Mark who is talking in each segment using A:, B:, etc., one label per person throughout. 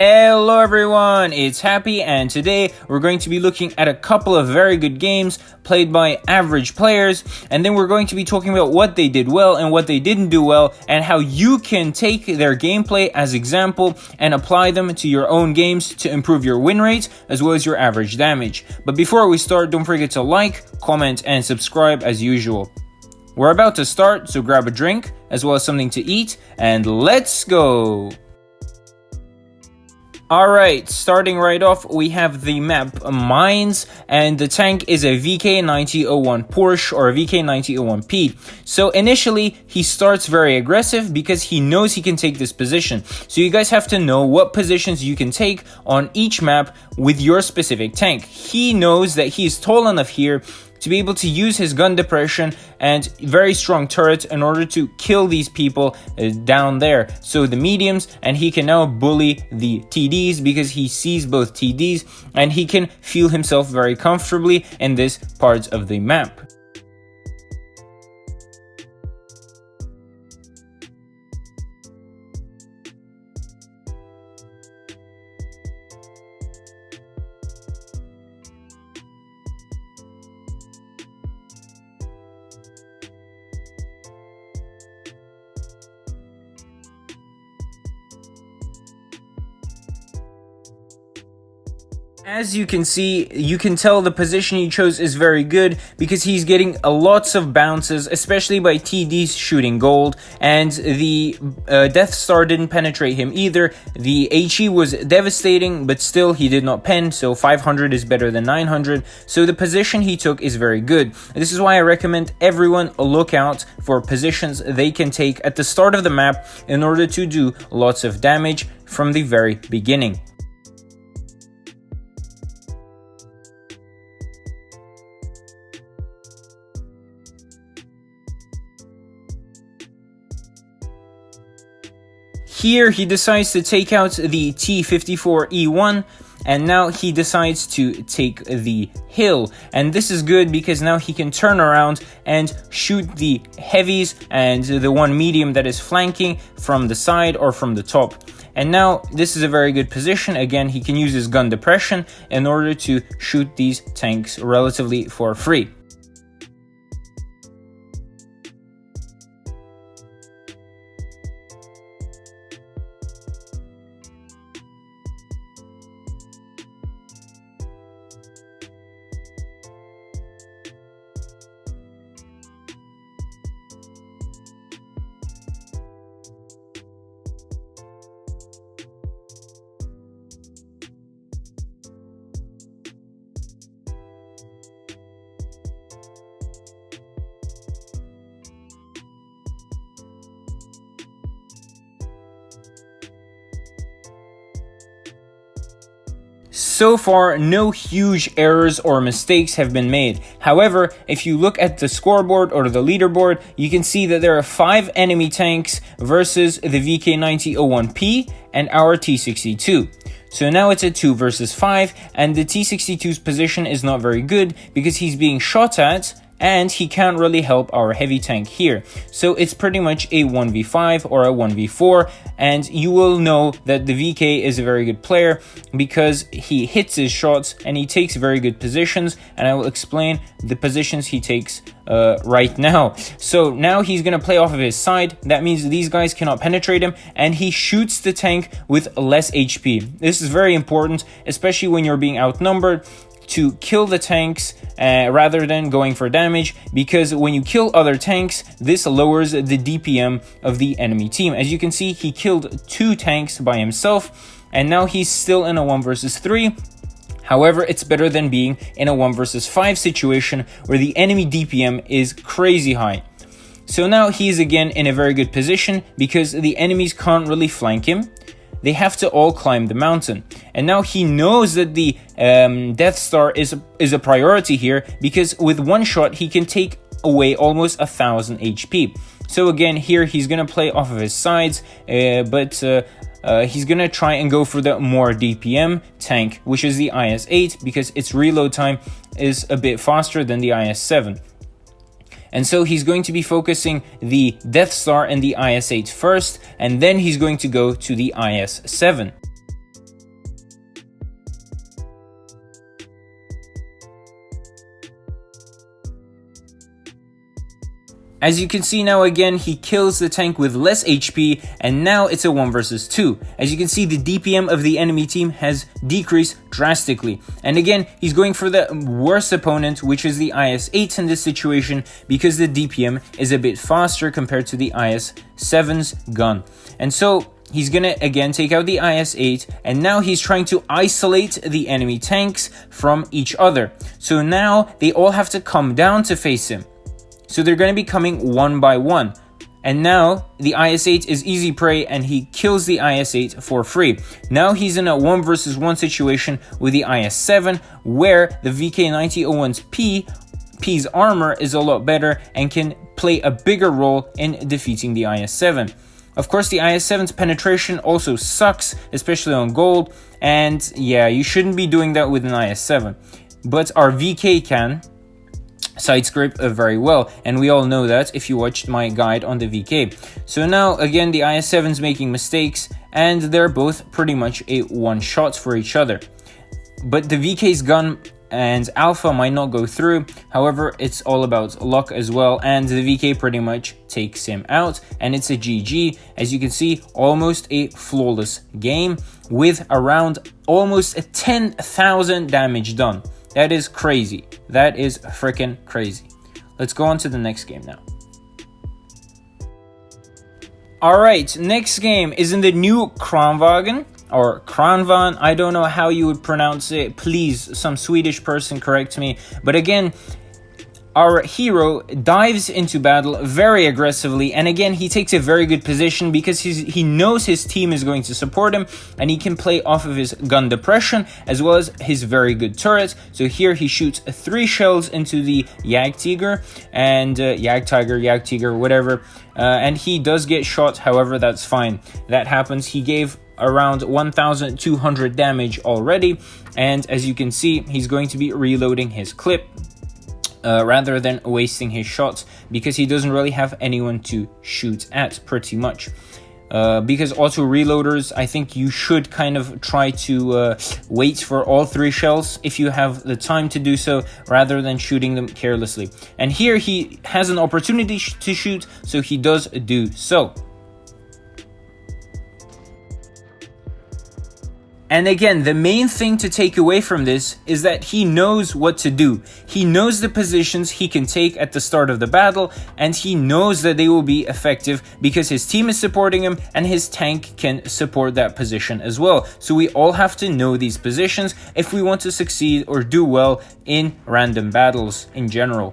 A: Hello everyone, it's Happy, and today we're going to be looking at a couple of very good games played by average players, and then we're going to be talking about what they did well and what they didn't do well, and how you can take their gameplay as example and apply them to your own games to improve your win rate as well as your average damage. But before we start, don't forget to like, comment, and subscribe as usual. We're about to start, so grab a drink as well as something to eat, and let's go! Alright, starting right off, we have the map Mines, and the tank is a VK9001 Porsche or a VK9001P. So initially, he starts very aggressive because he knows he can take this position. So you guys have to know what positions you can take on each map with your specific tank. He knows that he's tall enough here to be able to use his gun depression and very strong turret in order to kill these people down there. So the mediums, and he can now bully the TDs because he sees both TDs and he can feel himself very comfortably in this part of the map. As you can see, you can tell the position he chose is very good because he's getting lots of bounces, especially by TDs shooting gold, and the Death Star didn't penetrate him either. The HE was devastating, but still he did not pen, so 500 is better than 900, so the position he took is very good. This is why I recommend everyone look out for positions they can take at the start of the map in order to do lots of damage from the very beginning. Here he decides to take out the T-54E1, and now he decides to take the hill, and this is good because now he can turn around and shoot the heavies and the one medium that is flanking from the side or from the top. And now this is a very good position. Again, he can use his gun depression in order to shoot these tanks relatively for free. So far, no huge errors or mistakes have been made. However, if you look at the scoreboard or the leaderboard, you can see that there are 5 enemy tanks versus the VK9001P and our T62. So now it's a 2 versus 5, and the T62's position is not very good because he's being shot at, and he can't really help our heavy tank here. So it's pretty much a 1v5 or a 1v4, and you will know that the VK is a very good player because he hits his shots and he takes very good positions, and I will explain the positions he takes right now. So now he's gonna play off of his side. That means these guys cannot penetrate him, and he shoots the tank with less HP. This is very important, especially when you're being outnumbered, to kill the tanks rather than going for damage, because when you kill other tanks, this lowers the DPM of the enemy team. As you can see, he killed 2 tanks by himself, and now he's still in a 1 versus 3. However, it's better than being in a 1 versus 5 situation where the enemy DPM is crazy high. So now he's again in a very good position because the enemies can't really flank him. They have to all climb the mountain. And now he knows that the Death Star is a priority here because with one shot he can take away almost 1000 HP. So again, here he's gonna play off of his sides, but he's gonna try and go for the more DPM tank, which is the IS-8, because its reload time is a bit faster than the IS-7. And so he's going to be focusing the Death Star and the IS-8 first, and then he's going to go to the IS-7. As you can see now, again, he kills the tank with less HP, and now it's a 1 versus 2. As you can see, the DPM of the enemy team has decreased drastically. And again, he's going for the worst opponent, which is the IS-8 in this situation, because the DPM is a bit faster compared to the IS-7's gun. And so he's gonna again take out the IS-8, and now he's trying to isolate the enemy tanks from each other. So now they all have to come down to face him. So they're going to be coming one by one. And now the IS-8 is easy prey, and he kills the IS-8 for free. Now he's in a 1 versus 1 situation with the IS-7, where the VK9001's P's armor is a lot better and can play a bigger role in defeating the IS-7. Of course, the IS-7's penetration also sucks, especially on gold. And yeah, you shouldn't be doing that with an IS-7. But our VK can side scrape very well, and we all know that if you watched my guide on the VK. So now again, the IS-7's making mistakes, and they're both pretty much a one shot for each other. But the VK's gun and Alpha might not go through. However, it's all about luck as well, and the VK pretty much takes him out, and it's a GG. As you can see, almost a flawless game with around almost 10,000 damage done. That is crazy. That is freaking crazy. Let's go on to the next game now. Alright, next game is in the new Kranvagen, or Kranvan. I don't know how you would pronounce it. Please, some Swedish person correct me. But again, our hero dives into battle very aggressively, and again, he takes a very good position because he knows his team is going to support him, and he can play off of his gun depression as well as his very good turret. So here he shoots 3 shells into the Jagdtiger, and Jagdtiger, whatever, and he does get shot. However, that's fine. That happens. He gave around 1,200 damage already, and as you can see, he's going to be reloading his clip rather than wasting his shots, because he doesn't really have anyone to shoot at pretty much. Because auto reloaders, I think you should kind of try to wait for all 3 shells if you have the time to do so, rather than shooting them carelessly. And here he has an opportunity to shoot, so he does do so. And again, the main thing to take away from this is that he knows what to do. He knows the positions he can take at the start of the battle, and he knows that they will be effective because his team is supporting him and his tank can support that position as well. So we all have to know these positions if we want to succeed or do well in random battles in general.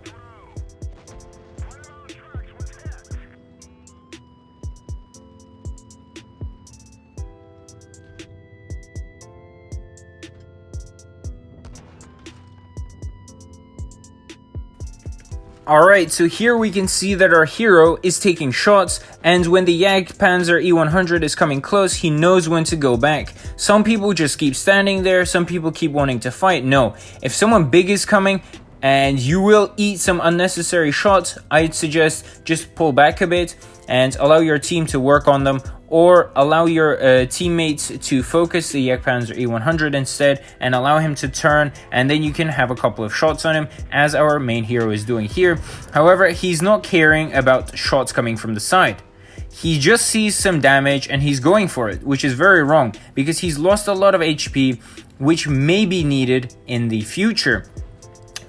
A: Alright, so here we can see that our hero is taking shots, and when the Jagdpanzer E100 is coming close, he knows when to go back. Some people just keep standing there, some people keep wanting to fight. No, if someone big is coming and you will eat some unnecessary shots, I'd suggest just pull back a bit and allow your team to work on them, or allow your teammates to focus the Jagdpanzer E100 instead and allow him to turn, and then you can have a couple of shots on him, as our main hero is doing here. However, he's not caring about shots coming from the side. He just sees some damage and he's going for it, which is very wrong, because he's lost a lot of HP, which may be needed in the future.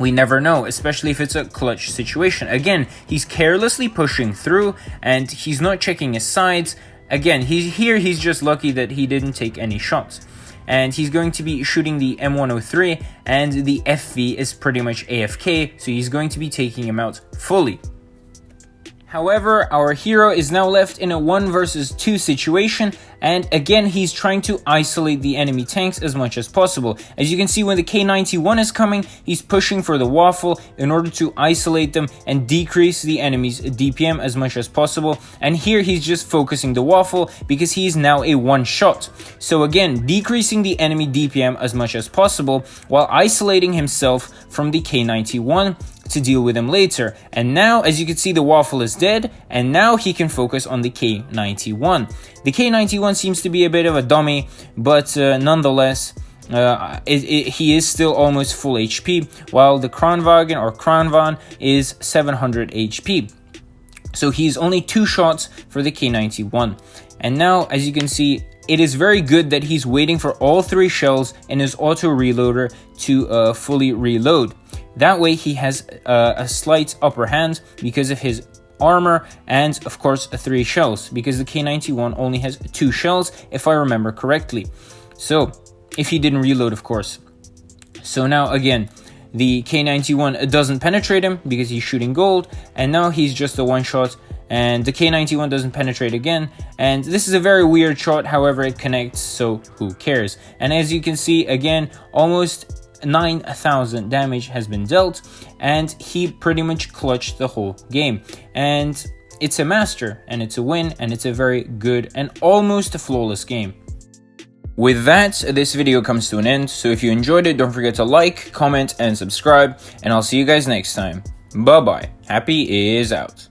A: We never know, especially if it's a clutch situation. Again, he's carelessly pushing through and he's not checking his sides. Again, he's just lucky that he didn't take any shots. And he's going to be shooting the M103, and the FV is pretty much AFK, so he's going to be taking him out fully. However, our hero is now left in a 1 versus 2 situation, and again he's trying to isolate the enemy tanks as much as possible. As you can see, when the K91 is coming, he's pushing for the waffle in order to isolate them and decrease the enemy's DPM as much as possible. And here he's just focusing the waffle because he is now a one shot. So again, decreasing the enemy DPM as much as possible while isolating himself from the K91 to deal with him later. And now, as you can see, the waffle is dead, and now he can focus on the K91. The K91 seems to be a bit of a dummy, but nonetheless, he is still almost full HP, while the Kranvagen or Kranvan is 700 HP. So he's only 2 shots for the K91. And now, as you can see, it is very good that he's waiting for all 3 shells in his auto reloader to fully reload. That way he has a slight upper hand because of his armor and of course 3 shells, because the K91 only has 2 shells if I remember correctly. So if he didn't reload, of course. So now again, the K91 doesn't penetrate him because he's shooting gold, and now he's just a 1 shot, and the K91 doesn't penetrate again. And this is a very weird shot, however it connects, so who cares. And as you can see, again, almost 9,000 damage has been dealt, and he pretty much clutched the whole game. And it's a master, and it's a win, and it's a very good and almost a flawless game. With that, this video comes to an end, so if you enjoyed it, don't forget to like, comment, and subscribe, and I'll see you guys next time. Bye bye. Happy is out.